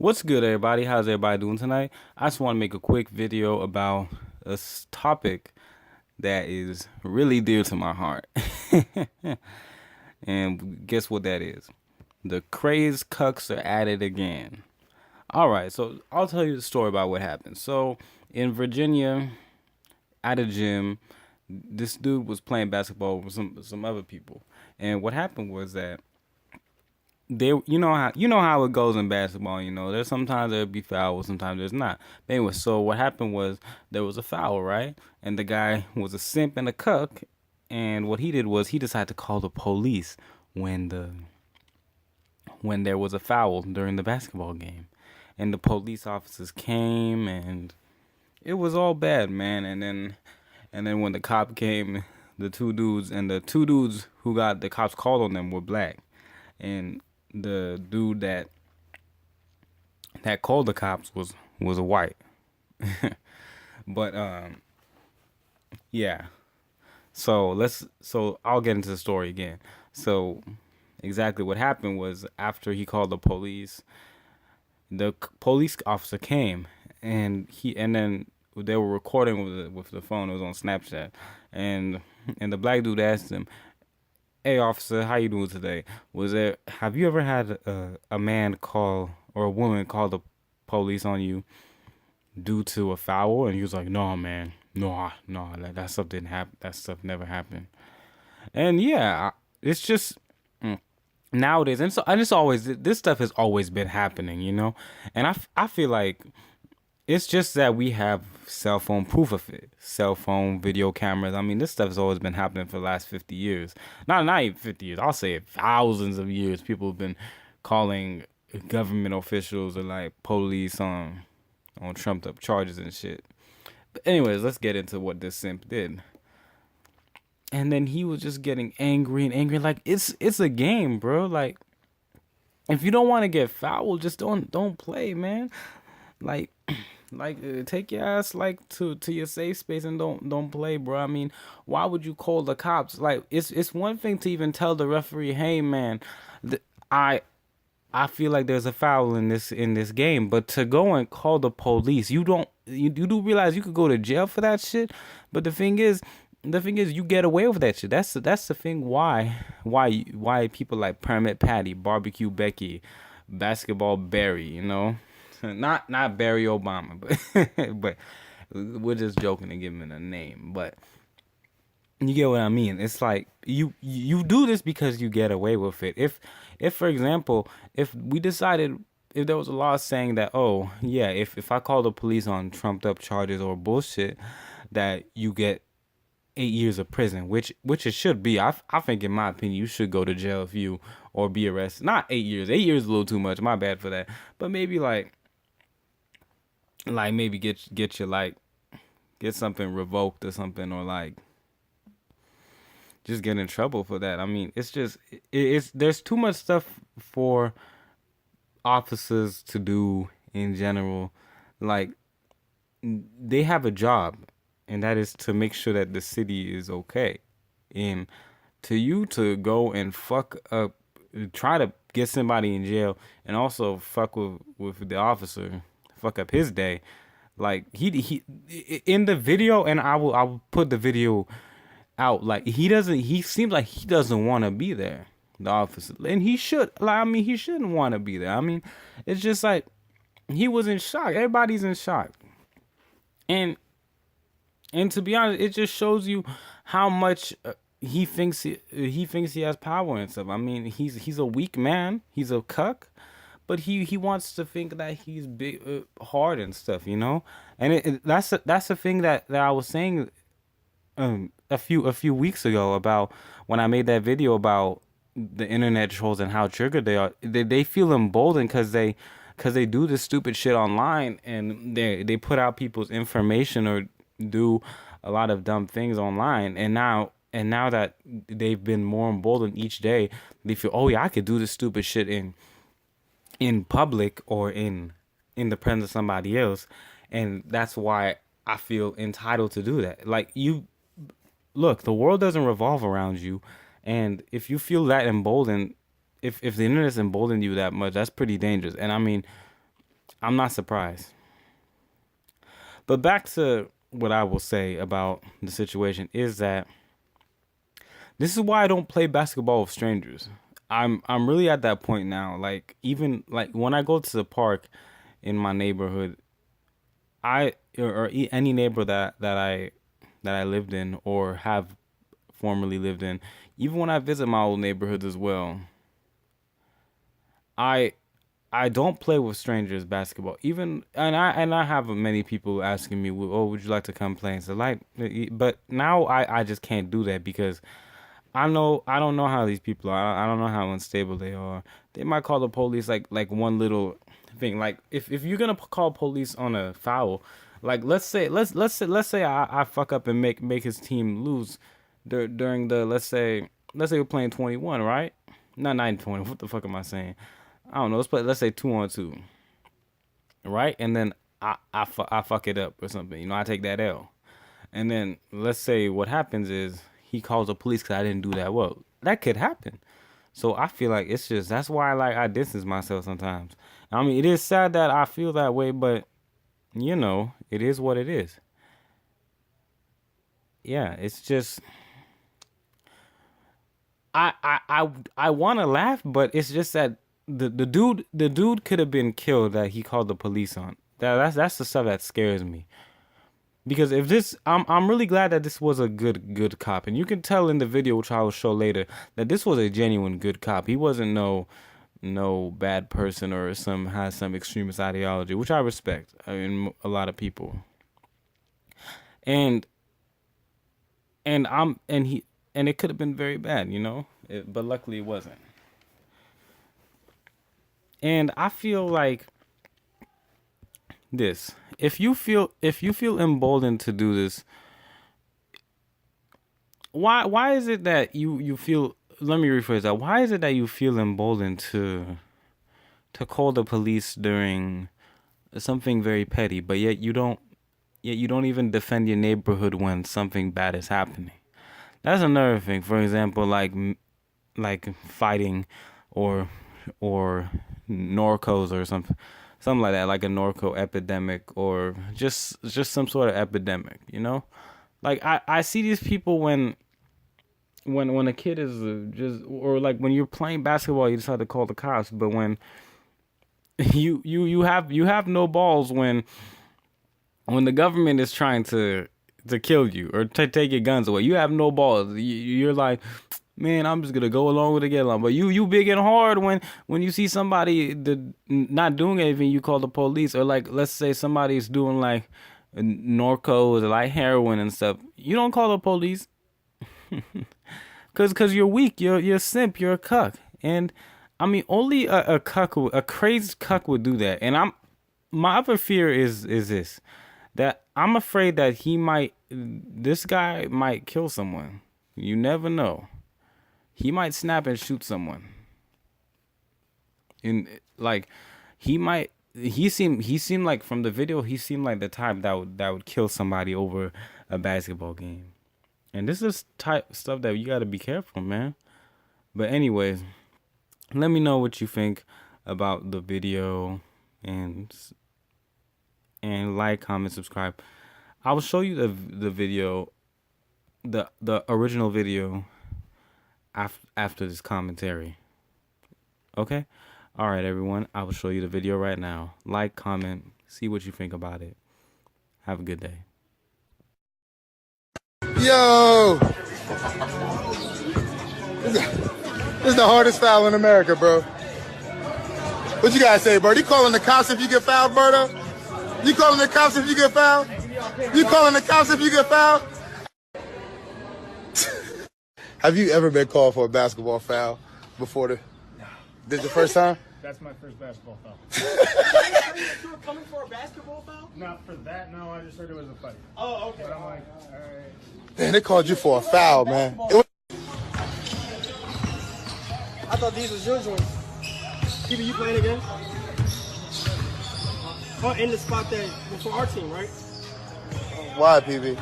What's good, everybody? How's everybody doing tonight? I just want to make a quick video about a topic that is really dear to my heart. And guess what that is? The crazed cucks are at it again. All right, so I'll tell you the story about what happened. So in Virginia, at a gym, this dude was playing basketball with some other people, and what happened was that they you know how it goes in basketball. There's sometimes there'll be foul, sometimes there's not. But anyway, so what happened was there was a foul, right? And the guy was a simp and a cuck, and what he did was he decided to call the police when there was a foul during the basketball game. And the police officers came, and it was all bad, man. And then when the cop came, the two dudes who got the cops called on them were black. And the dude that called the cops was a white. But yeah. So I'll get into the story again. So exactly what happened was after he called the police, the police officer came, and then they were recording with the phone. It was on Snapchat, and the black dude asked him, "Hey, officer, how you doing today? Have you ever had a man call or a woman call the police on you due to a foul?" And he was like, "No, man, no, that stuff didn't happen. That stuff never happened." And yeah, it's just nowadays, and it's always this stuff has always been happening. And I feel like it's just that we have cell phone proof of it. Cell phone video cameras. I mean, this stuff has always been happening for the last 50 years. Not even 50 years. I'll say thousands of years. People have been calling government officials or like police on trumped up charges and shit. But anyways, let's get into what this simp did. And then he was just getting angry and angry. Like it's a game, bro. Like if you don't want to get fouled, just don't play, man. Like take your ass like to your safe space and don't play, bro. I mean, why would you call the cops? Like it's one thing to even tell the referee, "Hey, man, th- I I feel like there's a foul in this game," but to go and call the police, you do realize you could go to jail for that shit. But the thing is you get away with that shit. That's the thing. Why people like Permit Patty, Barbecue Becky, Basketball Barry, not Barry Obama, but but we're just joking and giving him a name. But you get what I mean. It's like you do this because you get away with it. If for example, if there was a law saying that, oh yeah, if I call the police on trumped up charges or bullshit, that you get 8 years of prison, which it should be. I think in my opinion you should go to jail if you or be arrested. Not 8 years. 8 years is a little too much. My bad for that. But maybe maybe get your get something revoked or something, or like just get in trouble for that. I mean, it's just it's there's too much stuff for officers to do in general. Like they have a job, and that is to make sure that the city is okay. And to you to go and fuck up, try to get somebody in jail, and also fuck with the officer, fuck up his day. Like he in the video, and I will put the video out. Like he seems like he doesn't want to be there, the officer, and he should. Like, I mean, he shouldn't want to be there. I mean, it's just like he was in shock. Everybody's in shock, and and to be honest, it just shows you how much he thinks he has power and stuff. I mean, he's a weak man. He's a cuck, but he wants to think that he's big, hard and stuff. And that's the thing that I was saying a few weeks ago about when I made that video about the internet trolls and how triggered they are. They feel emboldened because they do this stupid shit online, and they put out people's information or do a lot of dumb things online, and now that they've been more emboldened each day, they feel, oh yeah, I could do this stupid shit in public or in the presence of somebody else, and that's why I feel entitled to do that. Like, you look, the world doesn't revolve around you, and if you feel that emboldened, if the internet's emboldened you that much, that's pretty dangerous. And I mean, I'm not surprised. But back to what I will say about the situation is that this is why I don't play basketball with strangers. I'm really at that point now. Like even like when I go to the park in my neighborhood, any neighbor that I lived in or have formerly lived in, even when I visit my old neighborhoods as well, I I don't play with strangers basketball. Even and I have many people asking me, "Oh, would you like to come play?" And so like, but now I just can't do that because I don't know how these people are. I don't know how unstable they are. They might call the police like one little thing. Like if you're gonna call police on a foul, like let's say I fuck up and make his team lose during the let's say we're playing 21, right? Not 9-20. What the fuck am I saying? I don't know. Let's say 2-on-2, right? And then I fuck it up or something. You know, I take that L. And then let's say what happens is he calls the police because I didn't do that well. That could happen. So I feel like it's just that's why I distance myself sometimes. I mean, it is sad that I feel that way, but you know, it is what it is. Yeah, it's just I want to laugh, but it's just that the dude could have been killed that he called the police on. That's the stuff that scares me. Because if this, I'm really glad that this was a good cop, and you can tell in the video, which I will show later, that this was a genuine good cop. He wasn't no bad person or has some extremist ideology, which I respect. I mean, a lot of people, and and it could have been very bad, you know, but luckily it wasn't. And I feel like this. If you feel emboldened to do this, why is it that you feel, let me rephrase that. Why is it that you feel emboldened to call the police during something very petty, but yet you don't even defend your neighborhood when something bad is happening? That's another thing. For example, like fighting or or Norcos or something like that, like a Norco epidemic or just some sort of epidemic, you know? Like I see these people when a kid is just, or like when you're playing basketball, you decide to call the cops, but when you have no balls when the government is trying to kill you or to take your guns away. You have no balls. You're like, man, I'm just gonna go along with it, get along. But you big and hard when you see somebody not doing anything, you call the police. Or like, let's say somebody's doing like Norcos or like heroin and stuff. You don't call the police, cause you're weak. You're a simp. You're a cuck. And I mean, only a cuck, a crazed cuck would do that. And my other fear is this, that I'm afraid that this guy might kill someone. You never know. He might snap and shoot someone. And like he seemed like from the video, he seemed like the type that would kill somebody over a basketball game. And this is type stuff that you got to be careful, man. But anyways, let me know what you think about the video, and like, comment, subscribe. I will show you the video, the original video after this commentary. Okay? All right, everyone. I will show you the video right now. Like, comment, see what you think about it. Have a good day. Yo! This is the hardest foul in America, bro. What you guys say, bro? You calling the cops if you get fouled, Berto? You calling the cops if you get fouled? You calling the cops if you get fouled? Have you ever been called for a basketball foul before No. This the first time? That's my first basketball foul. You were coming for a basketball foul? Not for that, no. I just heard it was a fight. Oh, okay. But I'm like, all right. Man, they called you for a foul, man. I thought these was your joints. Keep you playing again? Oh, in the spot that was for our team, right? Why, PB?